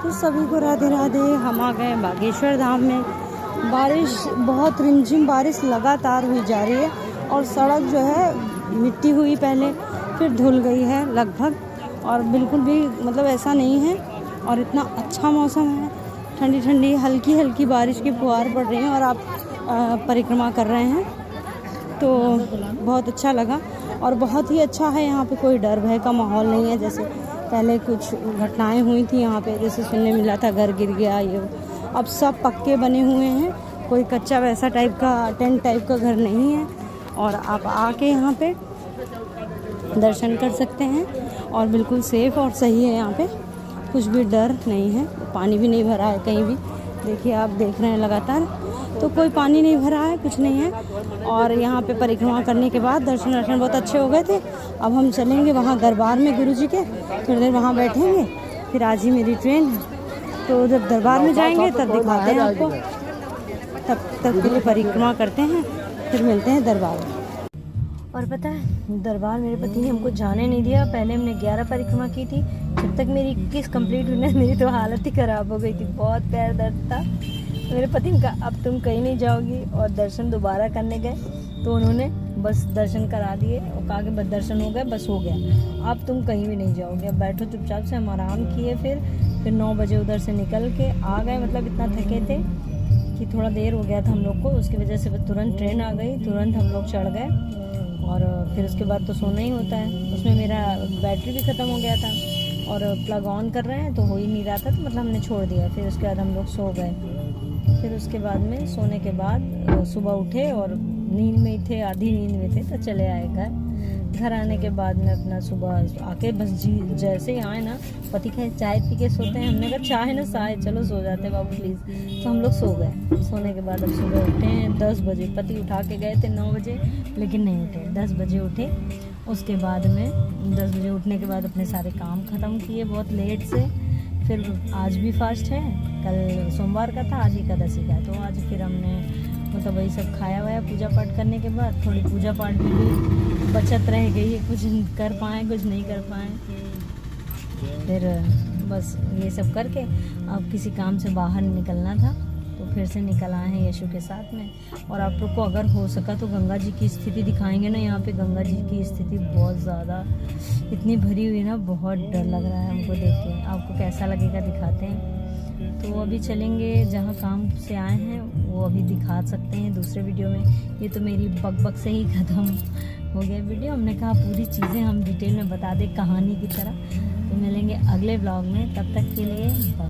तो सभी को राधे राधे। हम आ गए बागेश्वर धाम में। बारिश बहुत रिमझिम बारिश लगातार हुई जा रही है और सड़क जो है मिट्टी हुई पहले, फिर धुल गई है लगभग, और बिल्कुल भी मतलब ऐसा नहीं है। और इतना अच्छा मौसम है, ठंडी ठंडी हल्की हल्की बारिश की फुहार पड़ रही हैं और आप परिक्रमा कर रहे हैं तो बहुत अच्छा लगा। और बहुत ही अच्छा है, यहाँ पे कोई डर भय का माहौल नहीं है। जैसे पहले कुछ घटनाएं हुई थी यहाँ पे, जैसे सुनने मिला था घर गिर गया ये, अब सब पक्के बने हुए हैं, कोई कच्चा वैसा टाइप का टेंट टाइप का घर नहीं है। और आप आके यहाँ पे दर्शन कर सकते हैं और बिल्कुल सेफ और सही है। यहाँ पे कुछ भी डर नहीं है, पानी भी नहीं भरा है कहीं भी। देखिए आप देख रहे हैं लगातार, तो कोई पानी नहीं भरा है, कुछ नहीं है। और यहाँ पे परिक्रमा करने के बाद दर्शन बहुत अच्छे हो गए थे। अब हम चलेंगे वहाँ दरबार में गुरुजी के, थोड़ी देर वहाँ बैठेंगे, फिर आज ही मेरी ट्रेन है तो जब दरबार में जाएंगे तब दिखाते हैं आपको। तब तक के लिए परिक्रमा करते हैं, फिर मिलते हैं दरबार में। और पता है दरबार मेरे पति ने हमको जाने नहीं दिया। पहले हमने 11 परिक्रमा की थी, जब तक मेरी 21 कंप्लीट हुई ना, मेरी तो हालत ही ख़राब हो गई थी, बहुत पैर दर्द था। मेरे पति ने कहा अब तुम कहीं नहीं जाओगी, और दर्शन दोबारा करने गए तो उन्होंने बस दर्शन करा दिए और कहा कि बस दर्शन हो गए, बस हो गया, अब तुम कहीं भी नहीं जाओगे, अब बैठो चुपचाप से। हम आराम किए, फिर 9 बजे उधर से निकल के आ गए। मतलब इतना थके थे कि थोड़ा देर हो गया था हम लोग को, उसकी वजह से तुरंत ट्रेन आ गई, तुरंत हम लोग चढ़ गए। और फिर उसके बाद तो सोना ही होता है। उसमें मेरा बैटरी भी ख़त्म हो गया था और प्लग ऑन कर रहे हैं तो हो ही नहीं रहा था, तो मतलब हमने छोड़ दिया। फिर उसके बाद हम लोग सो गए। फिर उसके बाद में सोने के बाद सुबह उठे और नींद में ही थे, आधी नींद में थे, तो चले आए घर। घर आने के बाद में अपना सुबह आके बस जैसे ही आए ना, पति कहे चाय पी के सोते हैं। हमने कहा चाय ना चाय, चलो सो जाते हैं बाबू प्लीज़। तो हम लोग सो गए। सोने के बाद अब सुबह उठे हैं 10 बजे। पति उठा के गए थे 9 बजे, लेकिन नहीं उठे, 10 बजे उठे। उसके बाद में 10 बजे उठने के बाद अपने सारे काम ख़त्म किए बहुत लेट से। फिर आज भी फास्ट है, कल सोमवार का था, आज एकादशी का, तो आज फिर हमने मतलब वही सब खाया वाया पूजा पाठ करने के बाद। थोड़ी पूजा पाठ भी बचत रह गई है, कुछ कर पाएँ कुछ नहीं कर पाएँ। फिर बस ये सब करके अब किसी काम से बाहर निकलना था, तो फिर से निकल आए हैं यशु के साथ में। और आप लोग को अगर हो सका तो गंगा जी की स्थिति दिखाएंगे ना। यहाँ पे गंगा जी की स्थिति बहुत ज़्यादा इतनी भरी हुई ना, बहुत डर लग रहा है हमको देख के। आपको कैसा लगेगा दिखाते हैं। तो अभी चलेंगे जहाँ काम से आए हैं, वो अभी दिखा सकते हैं दूसरे वीडियो में। ये तो मेरी बक से ही ख़त्म हो गया वीडियो। हमने कहा पूरी चीज़ें हम डिटेल में बता दें कहानी की तरह। तो मिलेंगे अगले ब्लॉग में, तब तक के लिए